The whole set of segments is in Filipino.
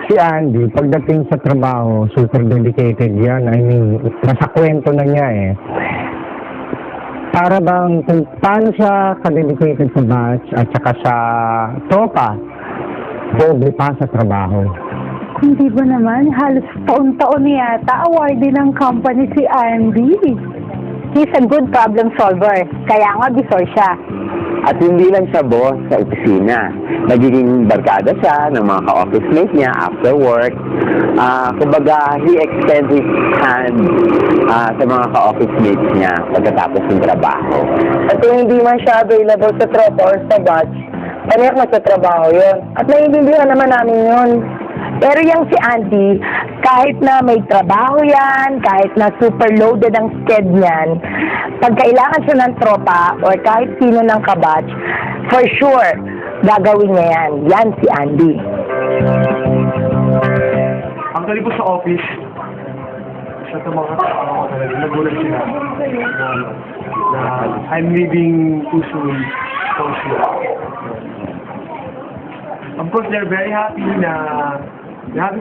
Si Andy, pagdating sa trabaho, super dedicated yan. I mean, nasa kwento na niya eh. Para bang kung paano siya ka-dedicated sa batch at saka sa tropa, doble pa sa trabaho. Hindi ba naman? Halos taon-taon yata awarded ng company si Andy. He's a good problem solver. Kaya nga bisor siya. At hindi lang siya boss sa opisina. Nagiging barkada siya ng mga ka-office mate niya after work. Kumbaga, he extends his hand sa mga ka-office mates niya pagkatapos ng trabaho. At kung hindi man siya available sa tropa or sa batch, paniyak na sa trabaho yun. At naiintindihan naman namin yun. Pero yung si Andy, kahit na may trabaho yan, kahit na super loaded ang sked niyan, pag kailangan siya ng tropa or kahit sino ng kabatch, for sure, gagawin niya yan. Yan si Andy. Actually po sa office, sa mga kasama ko talaga, nagulat sila na I'm leaving too soon. So soon. Of course, they're very happy na they are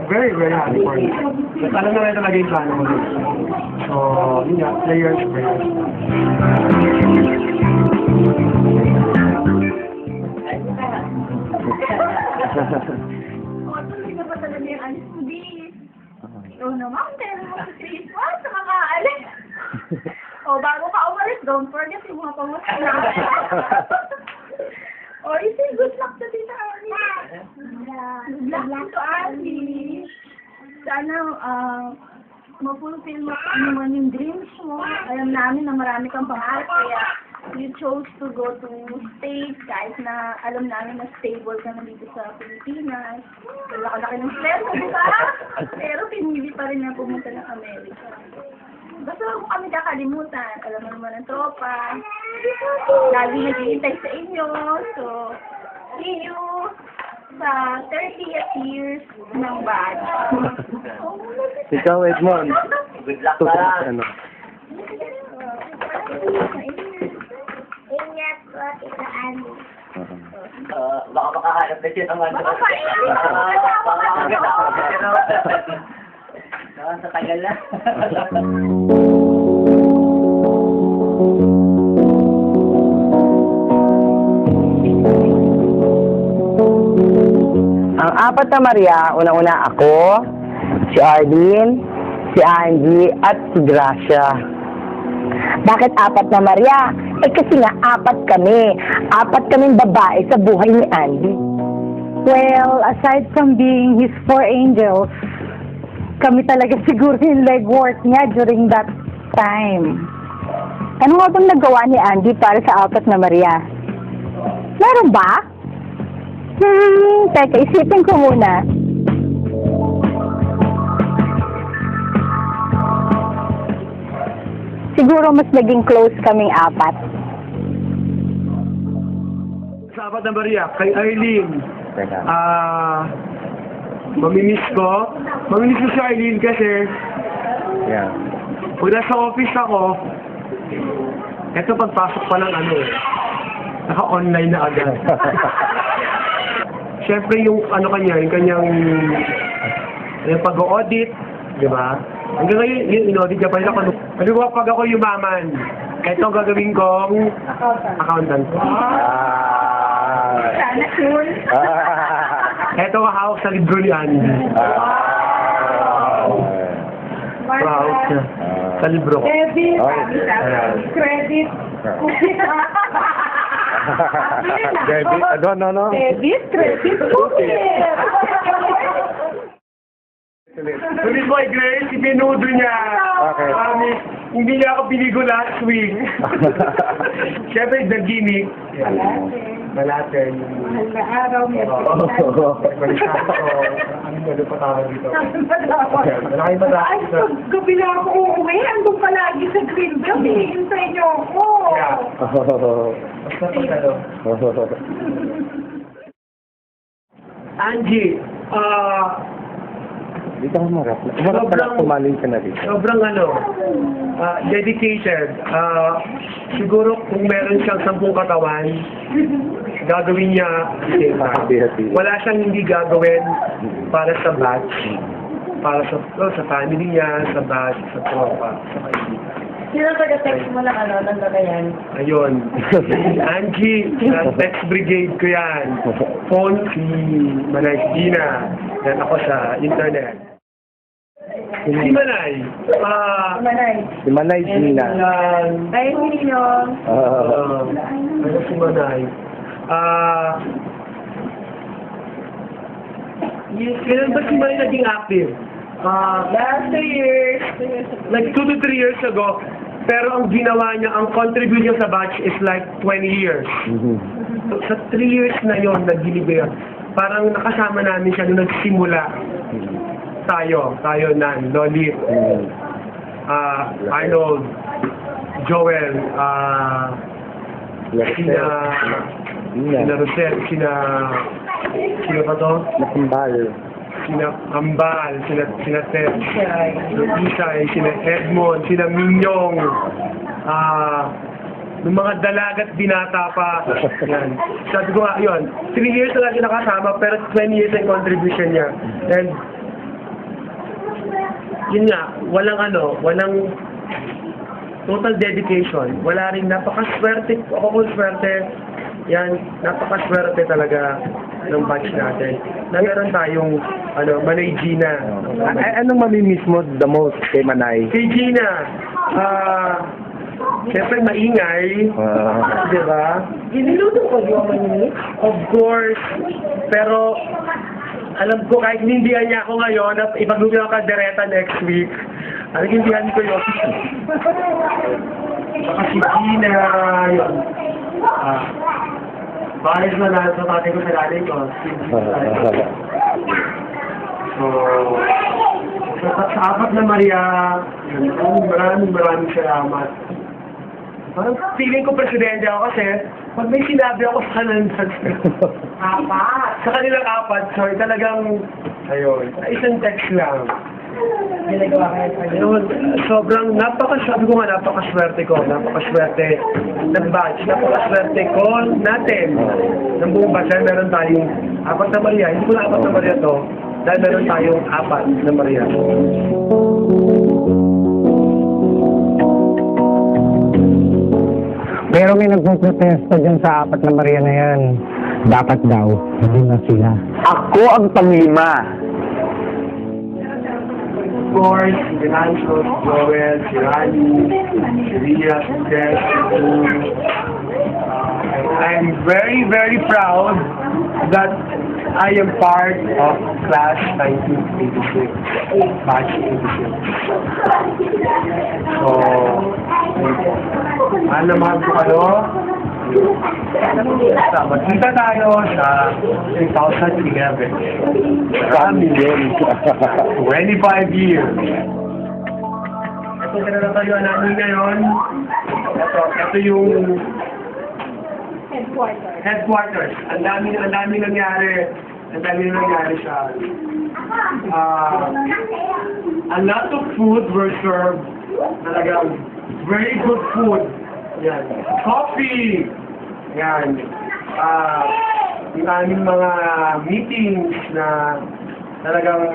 very, very happy for me. At alam na talaga yung plano ko. So, yun nga, prayers. Hindi na ba talaga yung alis ko din? Oo naman, meron mo sa Christmas, sa mga alis. O, bago ka umalis, don't forget yung mga pamusta. O, isay good luck sa Tita Annie. Good luck to Annie. Sana, mapulfill mo naman yung dreams mo. Alam namin na marami kang pangarap, kaya you chose to go to States kahit na alam namin na stable ka na dito sa Pilipinas. Laki-laki ng sweldo, di ba? Pero pinili pa rin na pumunta ng Amerika. Basta huwag mo kami kakalimutan. Alam mo naman ang tropa. Lagi naghihintay sa inyo. So, see you sa 30th years ng batch. Ikaw, Edmond. Good luck pa lang. Ingat po, Tita Annie. Baka makahanap na siya ng ano. Sa tagal na. Ang apat na Maria, una-una ako, si Arlene, si Angie, at si Gracia. Bakit apat na Maria? Eh kasi nga apat kami. Apat kaming babae sa buhay ni Andy. Well, aside from being his four angels, kami talaga siguro yung legwork niya during that time. Ano nga bang nagawa ni Andy para sa apat na Maria? Meron ba? Teka, isipin ko muna. Siguro mas naging close kaming apat. Sa apat na Maria, kay Arlene, mamimiss ko. Mamimiss ko si Arlene kasi Yeah. pag nasa office ako, eto pagpasok pa lang naka-online na agad. Siyempre yung yung kanyang yung pag-audit, di ba? Hanggang ngayon, yun, in-audit niya pa rin ako. Sabi ko, pag ako yumaman, eto ang gagawin kong accountant ko. Sana yun. Eto ang hawak sa libro ni Andy. Hawak siya sa libro ko. Debit, credit, Debit, no. debit, credit, cookie. Sulit mo, Grace, ibinudo niya. Okay. Hindi niya ako binigo last week. Siyempre, the gimmick. Malatin. Mahal na araw, may Balisato. Ano pa tawag dito? Malaki ba Ay, gabi na ako uuwi. Andun palagi sa Greenville. Hihintay niyo ako. Yeah. Basta pag Angie, Dito ka marap. Umarap ka na, tumaling ka na dito. Sobrang dedicated. Siguro kung meron siyang 10 katawan, gagawin niya Hati-hati. wala siyang hindi gagawin para sa batch, para sa family niya, sa batch, sa tropa, sa kaibigan. Sino taga-text mo ng ng gagayan? Ayun. Angie, sa text brigade ko yan. Phone, si Manay Gina. Yan ako sa internet. Si Manay. Manay. Si Manay Gina. Ay, Ninong. Ano si Manay? Kailan ba si Manay naging active? Last 2 years. Like 2 to 3 years ago. Pero ang ginawa niya, ang contribution sa batch is like 20 years. So, sa 3 years na yon nag-deliver. Parang nakasama namin siya nung nagsimula. Tayo nan, Lolit, Arnold, Joel, sina Rosel, sina pa to? Nakambal. Sina Ambal, sina Ted, sina Isay, sina Edmond, sina Minyong, ng mga dalagat binata pa. Yan. Sabi ko nga, yun, 3 years na lagi nakasama, pero 20 years ang contribution niya. And, yun nga, walang total dedication. Wala rin, napakaswerte, ako kung swerte, yan, napakaswerte talaga ng batch natin. Na meron tayong, Manay Gina. Anong mamimiss mo the most kay Manay? Kay Gina, siyempre maingay, di ba? Giniluto ko yung mani. Of course, pero alam ko kahit hinindihan niya ako ngayon at ipagluto ng kaldereta next week, hinindihan ko yun. Saka si Gina, yun. Balis na lahat sa tatay ko sa nanay ko. So, sa apat na Maria, maraming salamat. Parang feeling ko presidente ako kasi pag may sinabi ako sa kanan sa kanilang apat, sorry, talagang, ayun, isang text lang. Ayun, sobrang napakaswerte ko nga, napakaswerte ng batch, napakaswerte ko natin ng buong batch. Meron tayong apat na Maria, hindi ko na apat na Maria to, dahil meron tayong apat na Maria. Pero may nagpo-protesta dyan sa 4 na Maria na yan. Dapat daw, hindi na sila. Ako ang panglima. Of course, si Venancio, si Joel, si Rani, si Ria, si Jess, si I'm very, very proud that I am part of class 1986, batch 86. So, mahal na mahal ko kayo. Magkita tayo sa 2011. Kami yun. 25 years. Ito kinatatayo namin ngayon. Ito yung headquarters. Ang dami nangyari. Ang dami nangyari sa a lot of food were served. Talagang very good food. Yan. Coffee. Yan. Yung aming mga meetings na talagang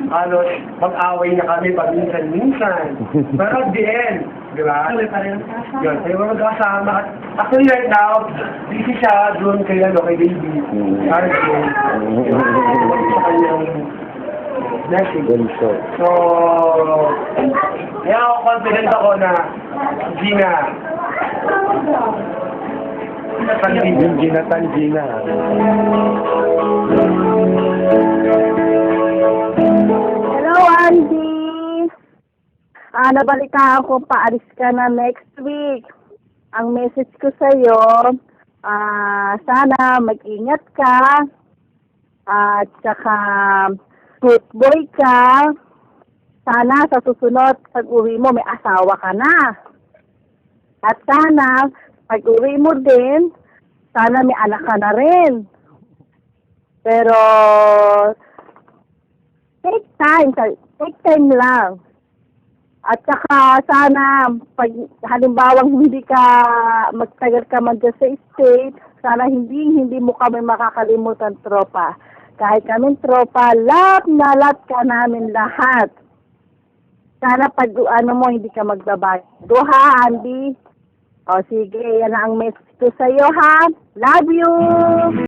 halos mag-away na kami paminsan-minsan. Pero at the end, di ba? Yun, tayo mga magkasama. At actually right now, busy siya doon kay baby. Arjun. Sa kanyang blessing. So, kaya ako confident ako na Gina. Gina. Hello, Andy! Nabalitaan ko, paalis ka na next week. Ang message ko sa'yo, sana mag-ingat ka, at saka good boy ka. Sana sa susunod, pag-uwi mo, may asawa ka na. At sana, pag-uwi mo din, sana may anak ka na rin. Pero, take time lang. At saka sana, pag halimbawang hindi ka, magtagal ka man dyan sa state, sana hindi mo kami makakalimutan, tropa. Kahit kaming tropa, love na love ka namin lahat. Sana pag hindi ka magbabago, ha, Andy? O sige, yan ang message ko sa'yo, ha? Love you!